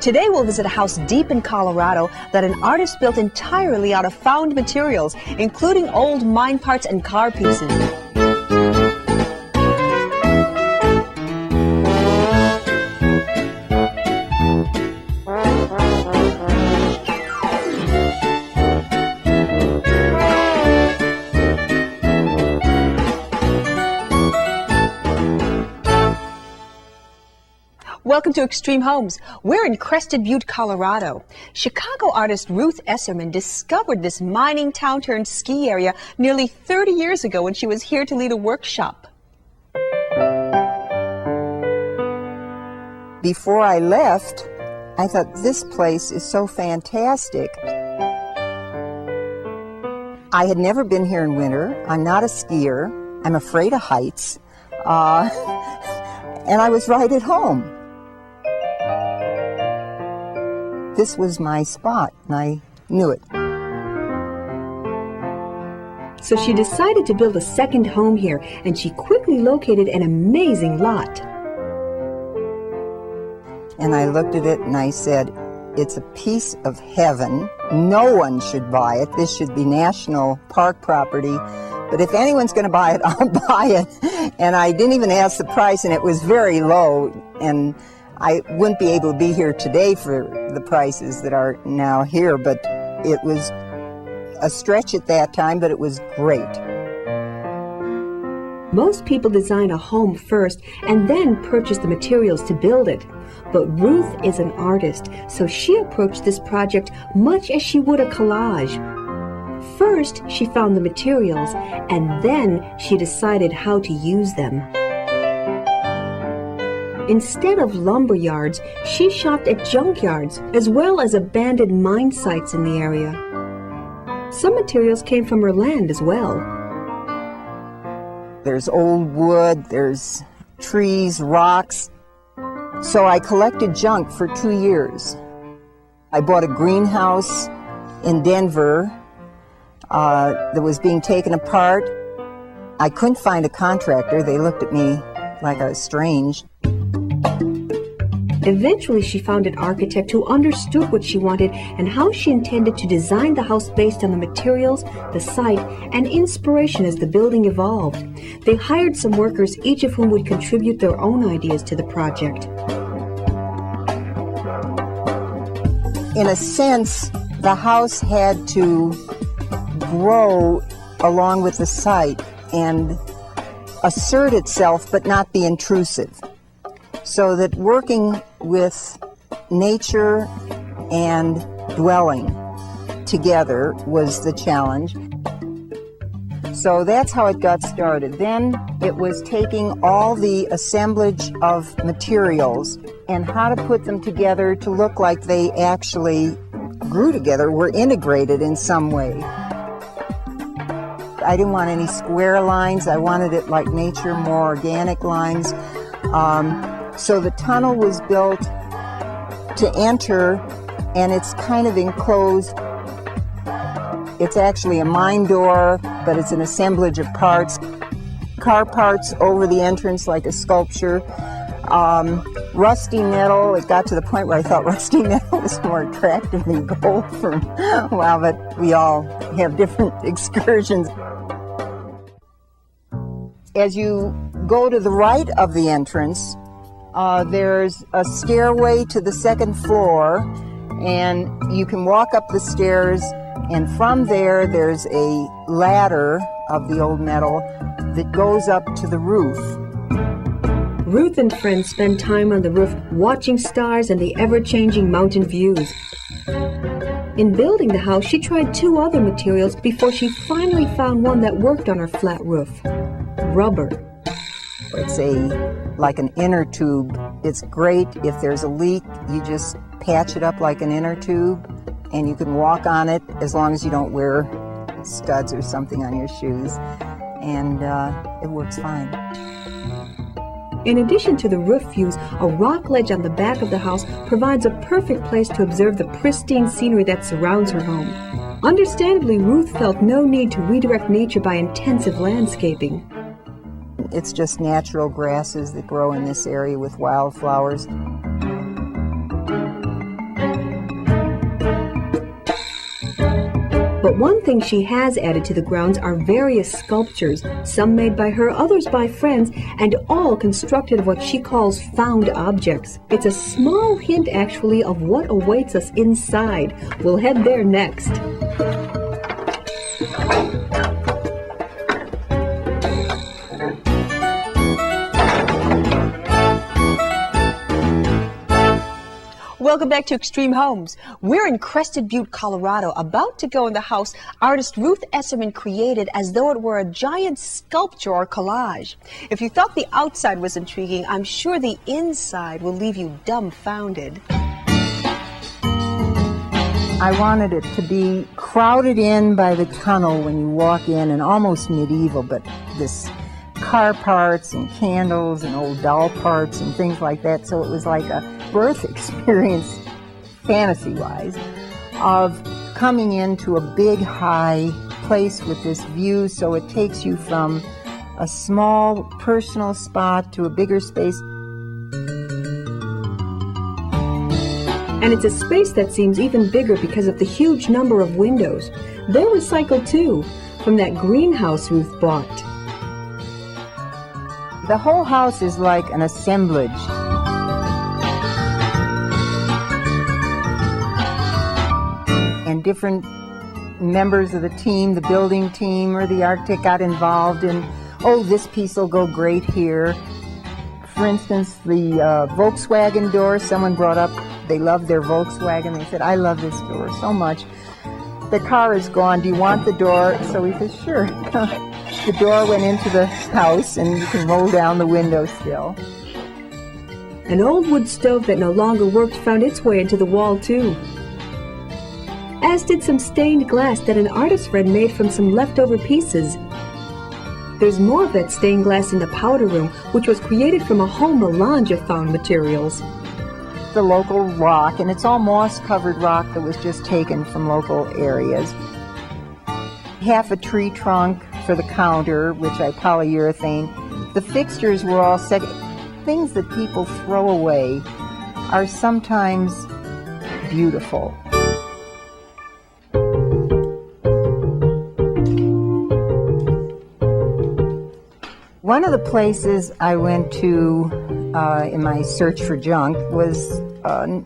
Today we'll visit a house deep in Colorado that an artist built entirely out of found materials, including old mine parts and car pieces. Welcome to Extreme Homes. We're in Crested, Butte, Colorado. Chicago artist Ruth Esserman discovered this mining town turned ski area nearly 30 years ago when she was here to lead a workshop. Before I left, I thought, this place is so fantastic. I had never been here in winter. I'm not a skier. I'm afraid of heights. And I was right at home. This was my spot, and I knew it. So she decided to build a second home here, and she quickly located an amazing lot. And I looked at it and I said, it's a piece of heaven. No one should buy it. This should be national park property. But if anyone's going to buy it, I'll buy it. And I didn't even ask the price, and it was very low. And I wouldn't be able to be here today for the prices that are now here, but it was a stretch at that time, but it was great. Most people design a home first and then purchase the materials to build it. But Ruth is an artist, so she approached this project much as she would a collage. First, she found the materials, and then she decided how to use them. Instead of lumber yards, she shopped at junkyards, as well as abandoned mine sites in the area. Some materials came from her land as well. There's old wood, there's trees, rocks. So I collected junk for 2 years. I bought a greenhouse in Denver that was being taken apart. I couldn't find a contractor. They looked at me like I was strange. Eventually, she found an architect who understood what she wanted and how she intended to design the house based on the materials, the site, and inspiration as the building evolved. They hired some workers, each of whom would contribute their own ideas to the project. In a sense, the house had to grow along with the site and assert itself but not be intrusive. So that working with nature and dwelling together was the challenge. So that's how it got started. Then it was taking all the assemblage of materials and how to put them together to look like they actually grew together, were integrated in some way. I didn't want any square lines. I wanted it like nature, more organic lines. So the tunnel was built to enter, and it's kind of enclosed. It's actually a mine door, but it's an assemblage of parts. Car parts over the entrance like a sculpture. Rusty metal. It got to the point where I thought rusty metal was more attractive than gold for a while, but we all have different excursions. As you go to the right of the entrance, there's a stairway to the second floor, and you can walk up the stairs, and from there there's a ladder of the old metal that goes up to the roof. Ruth and friends spend time on the roof watching stars and the ever-changing mountain views. In building the house, she tried 2 other materials before she finally found one that worked on her flat roof: rubber. It's like an inner tube. It's great if there's a leak. You just patch it up like an inner tube, and you can walk on it as long as you don't wear studs or something on your shoes, and it works fine. In addition to the roof views, a rock ledge on the back of the house provides a perfect place to observe the pristine scenery that surrounds her home. Understandably, Ruth felt no need to redirect nature by intensive landscaping. It's just natural grasses that grow in this area with wildflowers. But one thing she has added to the grounds are various sculptures, some made by her, others by friends, and all constructed of what she calls found objects. It's a small hint, actually, of what awaits us inside. We'll head there next. Welcome back to Extreme Homes. We're in Crested, Butte, Colorado, about to go in the house artist Ruth Esserman created as though it were a giant sculpture or collage. If you thought the outside was intriguing, I'm sure the inside will leave you dumbfounded. I wanted it to be crowded in by the tunnel when you walk in, and almost medieval, but this car parts and candles and old doll parts and things like that. So it was like a birth experience, fantasy-wise, of coming into a big, high place with this view. So it takes you from a small personal spot to a bigger space. And it's a space that seems even bigger because of the huge number of windows. They're recycled too, from that greenhouse Ruth bought. The whole house is like an assemblage. And different members of the team, the building team or the architect, got involved in, oh, this piece will go great here. For instance, the Volkswagen door, someone brought up, they love their Volkswagen. They said, I love this door so much. The car is gone. Do you want the door? So we said, sure. The door went into the house, and you can roll down the window sill. An old wood stove that no longer worked found its way into the wall, too. As did some stained glass that an artist friend made from some leftover pieces. There's more of that stained glass in the powder room, which was created from a whole melange of found materials. The local rock, and it's all moss-covered rock that was just taken from local areas. Half a tree trunk for the counter, which I polyurethane. The fixtures were all things that people throw away are sometimes beautiful. One of the places I went to in my search for junk was a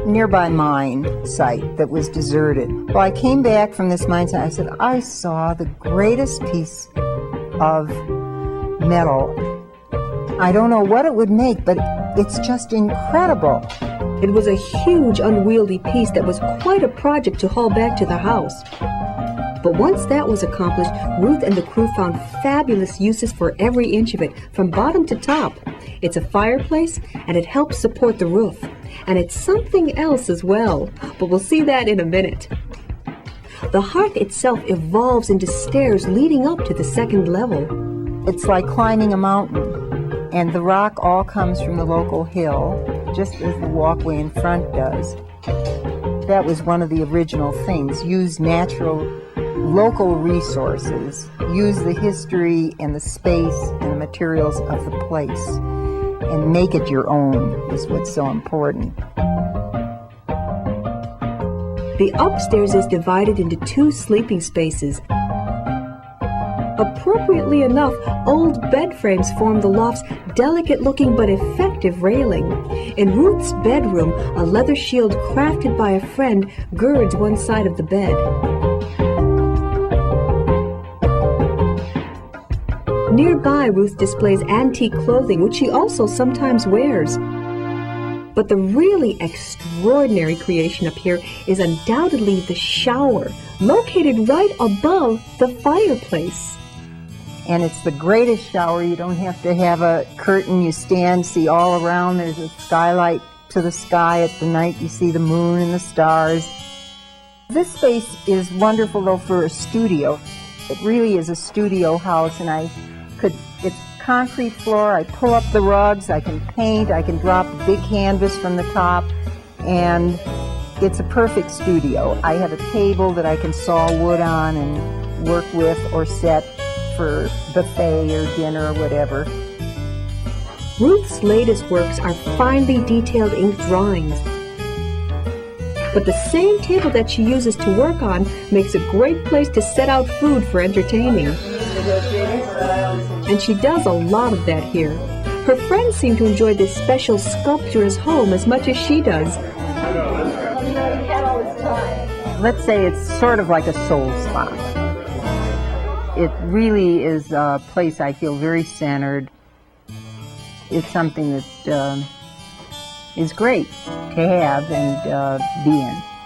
nearby mine site that was deserted. Well, I came back from this mine site. I said, I saw the greatest piece of metal. I don't know what it would make, but it's just incredible. It was a huge, unwieldy piece that was quite a project to haul back to the house. But once that was accomplished, Ruth and the crew found fabulous uses for every inch of it, from bottom to top. It's a fireplace, and it helps support the roof. And it's something else as well, but we'll see that in a minute. The hearth itself evolves into stairs leading up to the second level. It's like climbing a mountain, and the rock all comes from the local hill, just as the walkway in front does. That was one of the original things. Use natural, local resources. Use the history and the space and the materials of the place. And make it your own is what's so important. The upstairs is divided into 2 sleeping spaces. Appropriately enough, old bed frames form the loft's delicate-looking but effective railing. In Ruth's bedroom, a leather shield crafted by a friend girds one side of the bed. Nearby, Ruth displays antique clothing, which she also sometimes wears. But the really extraordinary creation up here is undoubtedly the shower, located right above the fireplace. And it's the greatest shower. You don't have to have a curtain. You stand, see all around. There's a skylight to the sky at the night. You see the moon and the stars. This space is wonderful, though, for a studio. It really is a studio house, and it's concrete floor. I pull up the rugs, I can paint, I can drop a big canvas from the top, and it's a perfect studio. I have a table that I can saw wood on and work with or set for buffet or dinner or whatever. Ruth's latest works are finely detailed ink drawings. But the same table that she uses to work on makes a great place to set out food for entertaining. And she does a lot of that here. Her friends seem to enjoy this special sculpturous home as much as she does. Let's say it's sort of like a soul spot. It really is a place I feel very centered. It's something that is great to have and be in.